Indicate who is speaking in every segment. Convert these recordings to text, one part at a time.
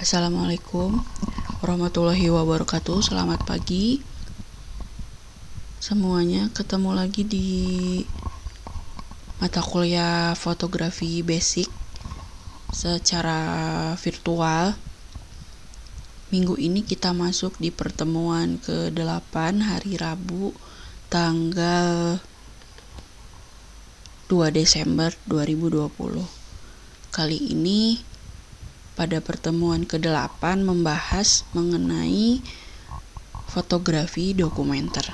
Speaker 1: Assalamualaikum warahmatullahi wabarakatuh. Selamat pagi semuanya. Ketemu lagi di mata kuliah fotografi basic secara virtual. Minggu ini kita masuk di pertemuan ke-8 hari Rabu tanggal 2 Desember 2020. Kali ini pada pertemuan ke-8 membahas mengenai fotografi dokumenter.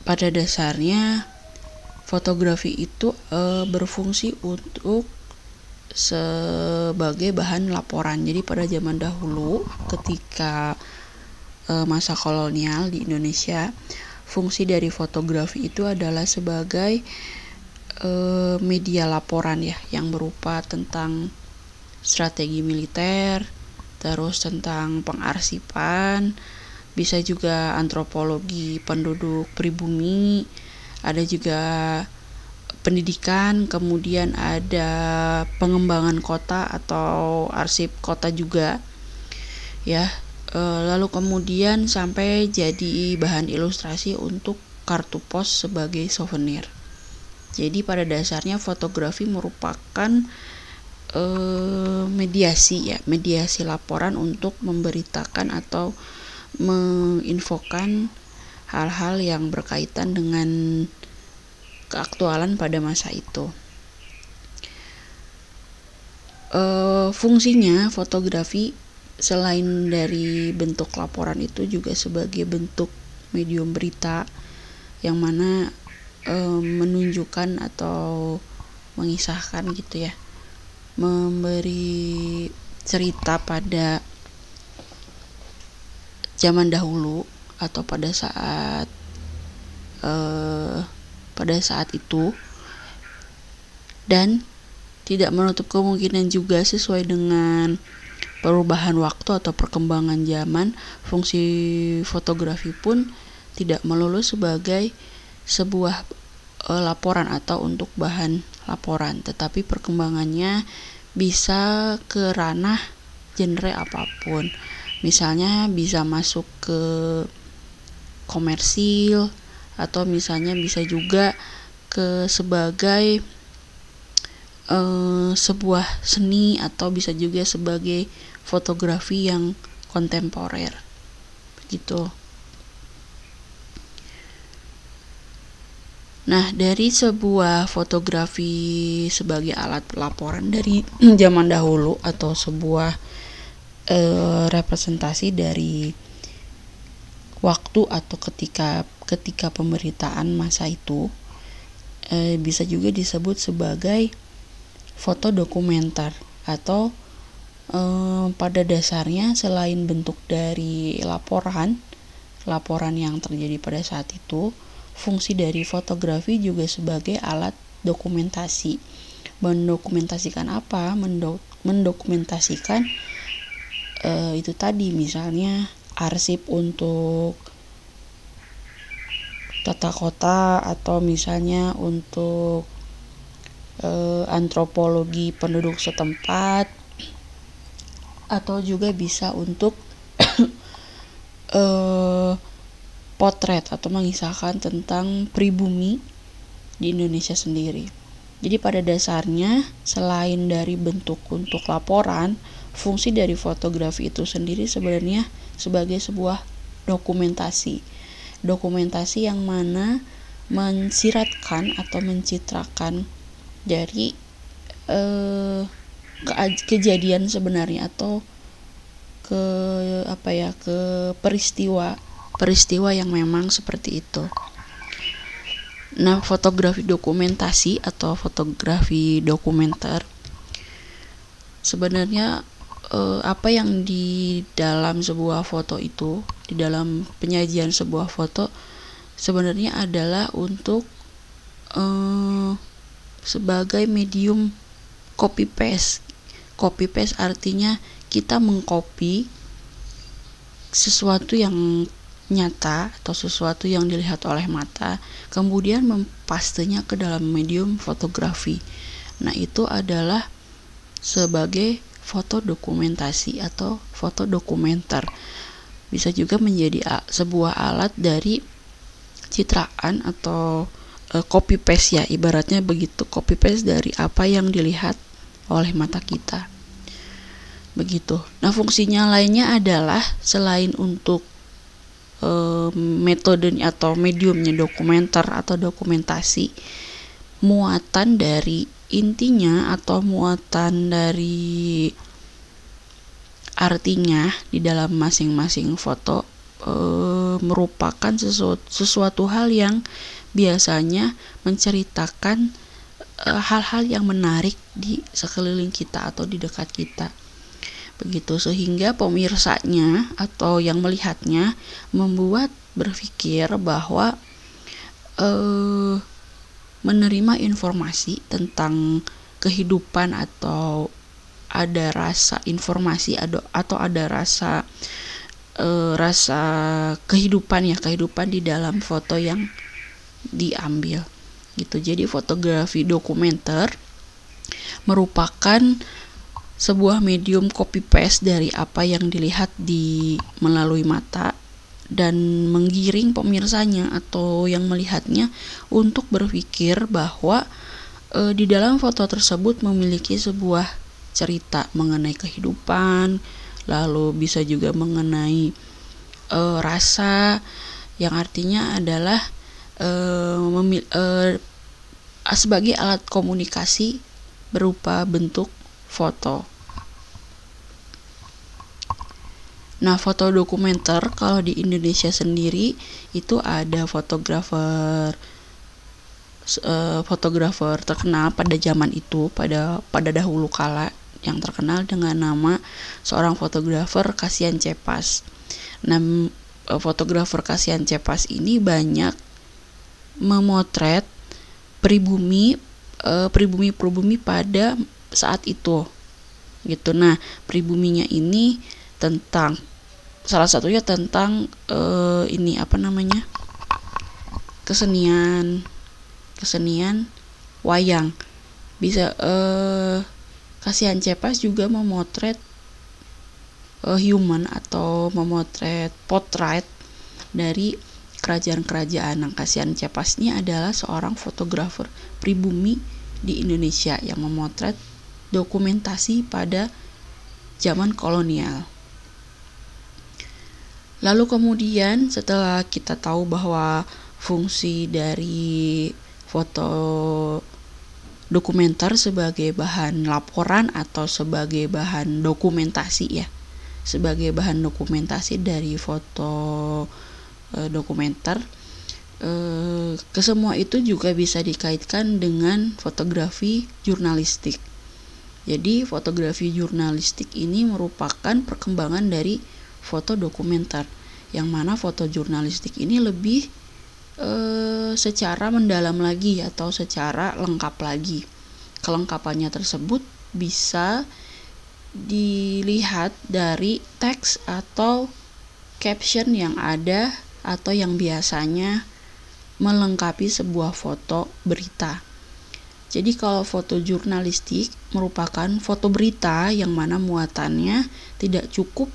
Speaker 1: Pada dasarnya fotografi itu berfungsi untuk sebagai bahan laporan. Jadi pada zaman dahulu ketika masa kolonial di Indonesia, fungsi dari fotografi itu adalah sebagai media laporan ya, yang berupa tentang strategi militer, terus tentang pengarsipan, bisa juga antropologi penduduk pribumi, ada juga pendidikan, kemudian ada pengembangan kota atau arsip kota juga ya. Lalu kemudian sampai jadi bahan ilustrasi untuk kartu pos sebagai souvenir. Jadi pada dasarnya fotografi merupakan mediasi laporan untuk memberitakan atau menginfokan hal-hal yang berkaitan dengan keaktualan pada masa itu. Fungsinya fotografi selain dari bentuk laporan itu juga sebagai bentuk medium berita, yang mana menunjukkan atau mengisahkan gitu ya, memberi cerita pada zaman dahulu atau pada saat itu, dan tidak menutup kemungkinan juga sesuai dengan perubahan waktu atau perkembangan zaman, fungsi fotografi pun tidak melulu sebagai sebuah laporan atau untuk bahan laporan, tetapi perkembangannya bisa ke ranah genre apapun. Misalnya bisa masuk ke komersil, atau misalnya bisa juga ke sebagai sebuah seni, atau bisa juga sebagai fotografi yang kontemporer begitu. Nah, dari sebuah fotografi sebagai alat laporan dari zaman dahulu atau sebuah representasi dari waktu atau ketika pemberitaan masa itu, bisa juga disebut sebagai foto dokumenter atau pada dasarnya selain bentuk dari laporan yang terjadi pada saat itu, fungsi dari fotografi juga sebagai alat dokumentasi. Mendokumentasikan apa? Mendokumentasikan itu tadi, misalnya arsip untuk tata kota, atau misalnya untuk antropologi penduduk setempat, atau juga bisa untuk potret atau mengisahkan tentang pribumi di Indonesia sendiri. Jadi pada dasarnya selain dari bentuk untuk laporan, fungsi dari fotografi itu sendiri sebenarnya sebagai sebuah dokumentasi yang mana mensiratkan atau mencitrakan dari kejadian sebenarnya atau ke peristiwa yang memang seperti itu. Nah, fotografi dokumentasi atau fotografi dokumenter sebenarnya apa yang di dalam sebuah foto itu, di dalam penyajian sebuah foto sebenarnya adalah untuk sebagai medium copy paste. Copy paste artinya kita mengcopy sesuatu yang nyata atau sesuatu yang dilihat oleh mata, kemudian mempastenya ke dalam medium fotografi. Nah, itu adalah sebagai foto dokumentasi atau foto dokumenter. Bisa juga menjadi sebuah alat dari citraan atau copy paste ya, ibaratnya begitu, copy paste dari apa yang dilihat oleh mata kita. Begitu. Nah, fungsinya lainnya adalah selain untuk metodenya atau mediumnya dokumenter atau dokumentasi, muatan dari intinya atau muatan dari artinya di dalam masing-masing foto merupakan sesuatu hal yang biasanya menceritakan hal-hal yang menarik di sekeliling kita atau di dekat kita. Begitu, sehingga pemirsanya atau yang melihatnya membuat berpikir bahwa menerima informasi tentang kehidupan atau ada rasa informasi atau ada rasa kehidupan di dalam foto yang diambil gitu. Jadi fotografi dokumenter merupakan sebuah medium copy paste dari apa yang dilihat melalui mata dan menggiring pemirsanya atau yang melihatnya untuk berpikir bahwa di dalam foto tersebut memiliki sebuah cerita mengenai kehidupan, lalu bisa juga mengenai rasa, yang artinya adalah sebagai alat komunikasi berupa bentuk foto. Nah, foto dokumenter kalau di Indonesia sendiri itu ada fotografer terkenal pada zaman itu, pada dahulu kala, yang terkenal dengan nama seorang fotografer Kasian Cepas. Nah, fotografer Kasian Cepas ini banyak memotret pribumi pada saat itu gitu. Nah, pribuminya ini salah satunya tentang kesenian wayang. Bisa Kasian Cepas juga memotret human atau memotret potret dari kerajaan-kerajaan. Nah, Kasian Cepas ini adalah seorang fotografer pribumi di Indonesia yang memotret dokumentasi pada zaman kolonial. Lalu kemudian setelah kita tahu bahwa fungsi dari foto dokumenter sebagai bahan laporan atau sebagai bahan dokumentasi dari foto dokumenter, kesemua itu juga bisa dikaitkan dengan fotografi jurnalistik. Jadi fotografi jurnalistik ini merupakan perkembangan dari foto dokumenter, yang mana foto jurnalistik ini lebih secara mendalam lagi atau secara lengkap lagi. Kelengkapannya tersebut bisa dilihat dari teks atau caption yang ada atau yang biasanya melengkapi sebuah foto berita. Jadi kalau foto jurnalistik merupakan foto berita yang mana muatannya tidak cukup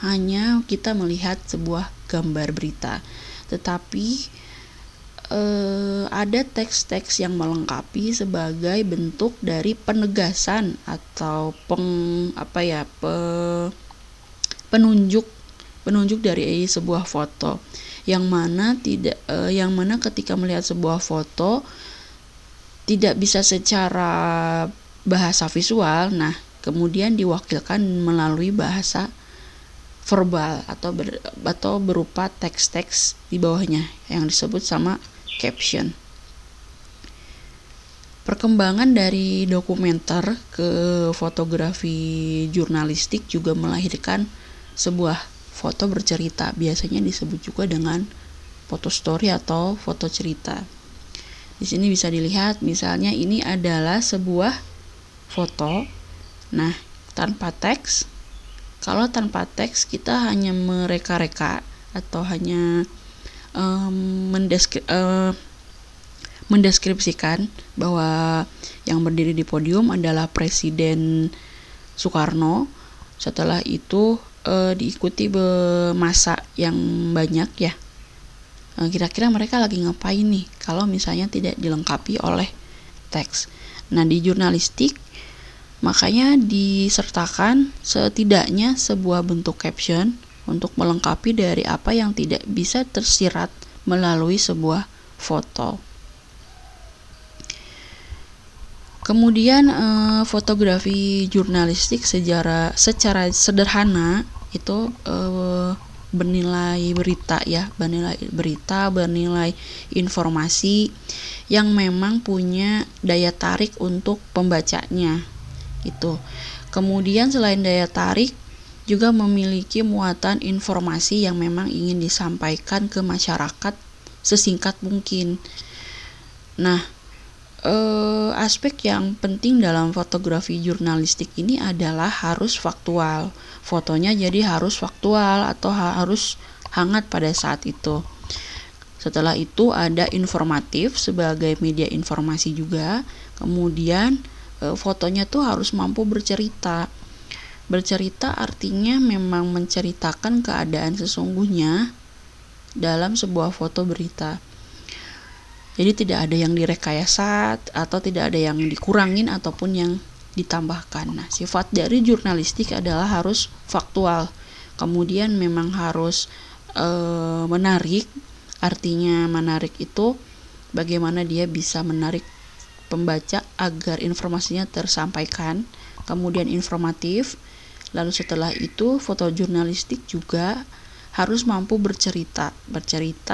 Speaker 1: hanya kita melihat sebuah gambar berita, tetapi ada teks-teks yang melengkapi sebagai bentuk dari penegasan atau penunjuk dari sebuah foto, yang mana ketika melihat sebuah foto tidak bisa secara bahasa visual, nah kemudian diwakilkan melalui bahasa verbal atau berupa teks-teks di bawahnya yang disebut sama caption. Perkembangan dari dokumenter ke fotografi jurnalistik juga melahirkan sebuah foto bercerita, biasanya disebut juga dengan foto story atau foto cerita. Di sini bisa dilihat, misalnya ini adalah sebuah foto, nah tanpa teks. Kalau tanpa teks kita hanya mereka-reka atau hanya mendeskripsikan bahwa yang berdiri di podium adalah Presiden Soekarno. Setelah itu diikuti massa yang banyak ya. Kira-kira mereka lagi ngapain nih kalau misalnya tidak dilengkapi oleh teks. Nah, di jurnalistik makanya disertakan setidaknya sebuah bentuk caption untuk melengkapi dari apa yang tidak bisa tersirat melalui sebuah foto. Kemudian fotografi jurnalistik secara sederhana itu bernilai berita ya, bernilai informasi yang memang punya daya tarik untuk pembacanya itu. Kemudian selain daya tarik juga memiliki muatan informasi yang memang ingin disampaikan ke masyarakat sesingkat mungkin. Nah, aspek yang penting dalam fotografi jurnalistik ini adalah harus faktual. Fotonya jadi harus faktual atau harus hangat pada saat itu. Setelah itu ada informatif sebagai media informasi juga. Kemudian fotonya tuh harus mampu bercerita. Bercerita artinya memang menceritakan keadaan sesungguhnya dalam sebuah foto berita. Jadi tidak ada yang direkayasa atau tidak ada yang dikurangin ataupun yang ditambahkan. Nah, sifat dari jurnalistik adalah harus faktual. Kemudian memang harus menarik. Artinya menarik itu bagaimana dia bisa menarik pembaca agar informasinya tersampaikan. Kemudian informatif. Lalu setelah itu fotojurnalistik juga harus mampu bercerita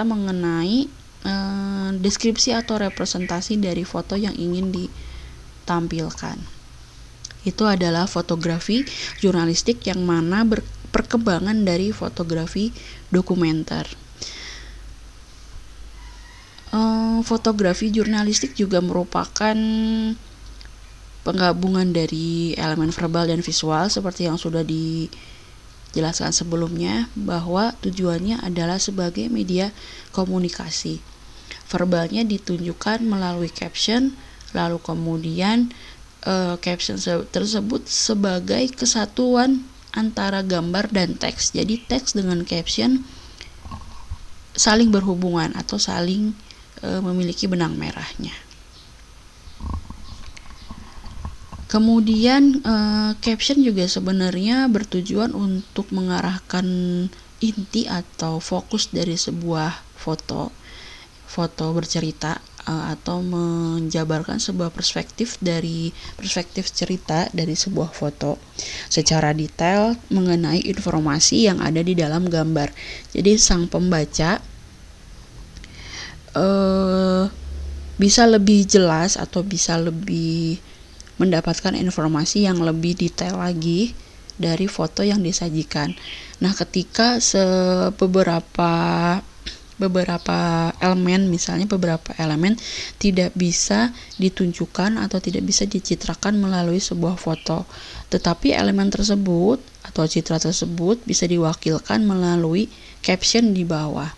Speaker 1: mengenai deskripsi atau representasi dari foto yang ingin ditampilkan. Itu adalah fotografi jurnalistik yang mana perkembangan dari fotografi dokumenter. Fotografi jurnalistik juga merupakan penggabungan dari elemen verbal dan visual seperti yang sudah dijelaskan sebelumnya, bahwa tujuannya adalah sebagai media komunikasi. Verbalnya ditunjukkan melalui caption, lalu kemudian caption tersebut sebagai kesatuan antara gambar dan teks. Jadi teks dengan caption saling berhubungan atau saling memiliki benang merahnya. Kemudian caption juga sebenarnya bertujuan untuk mengarahkan inti atau fokus dari sebuah foto bercerita atau menjabarkan sebuah perspektif cerita dari sebuah foto secara detail mengenai informasi yang ada di dalam gambar. Jadi sang pembaca bisa lebih jelas atau bisa lebih mendapatkan informasi yang lebih detail lagi dari foto yang disajikan. Nah, ketika beberapa elemen tidak bisa ditunjukkan atau tidak bisa dicitrakan melalui sebuah foto, tetapi elemen tersebut atau citra tersebut bisa diwakilkan melalui caption di bawah.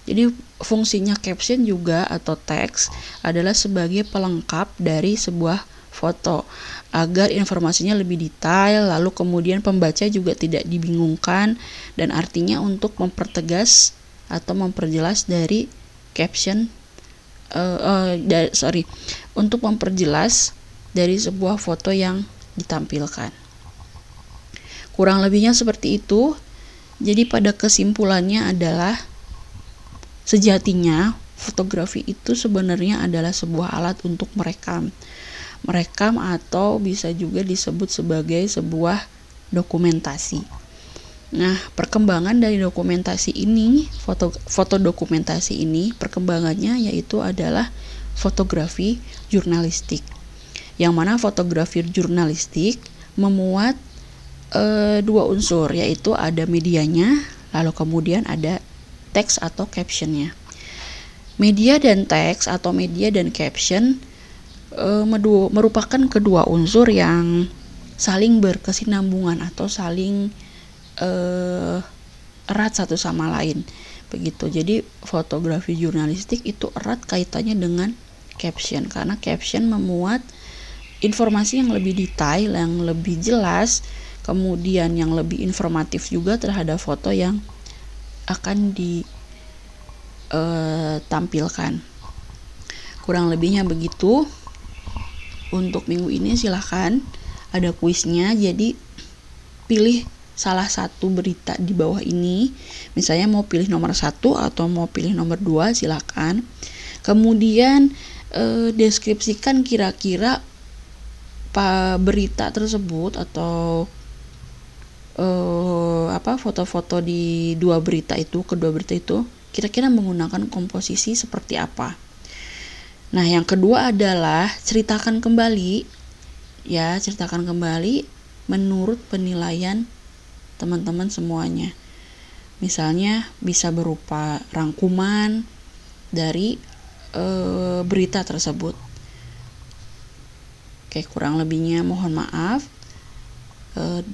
Speaker 1: Jadi fungsinya caption juga atau teks adalah sebagai pelengkap dari sebuah foto agar informasinya lebih detail, lalu kemudian pembaca juga tidak dibingungkan, dan artinya untuk mempertegas atau memperjelas dari caption untuk memperjelas dari sebuah foto yang ditampilkan. Kurang lebihnya seperti itu. Jadi pada kesimpulannya adalah sejatinya fotografi itu sebenarnya adalah sebuah alat untuk merekam atau bisa juga disebut sebagai sebuah dokumentasi. Nah, perkembangan dari dokumentasi ini, foto dokumentasi ini, perkembangannya yaitu adalah fotografi jurnalistik. Yang mana fotografi jurnalistik memuat dua unsur, yaitu ada medianya, lalu kemudian ada teks atau captionnya. Media dan teks atau media dan caption merupakan kedua unsur yang saling berkesinambungan atau saling erat satu sama lain begitu. Jadi fotografi jurnalistik itu erat kaitannya dengan caption, karena caption memuat informasi yang lebih detail, yang lebih jelas, kemudian yang lebih informatif juga terhadap foto yang akan ditampilkan. Kurang lebihnya begitu. Untuk minggu ini silahkan, ada kuisnya, jadi pilih salah satu berita di bawah ini. Misalnya mau pilih nomor 1 atau mau pilih nomor 2, silahkan. Kemudian deskripsikan kira-kira berita tersebut atau foto-foto di kedua berita itu kira-kira menggunakan komposisi seperti apa. Nah, yang kedua adalah ceritakan kembali menurut penilaian teman-teman semuanya. Misalnya bisa berupa rangkuman dari berita tersebut. Oke, kurang lebihnya mohon maaf.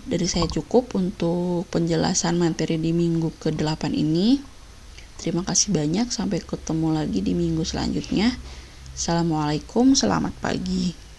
Speaker 1: Dari saya cukup untuk penjelasan materi di minggu ke-8 ini. Terima kasih banyak, sampai ketemu lagi di minggu selanjutnya. Assalamualaikum, selamat pagi.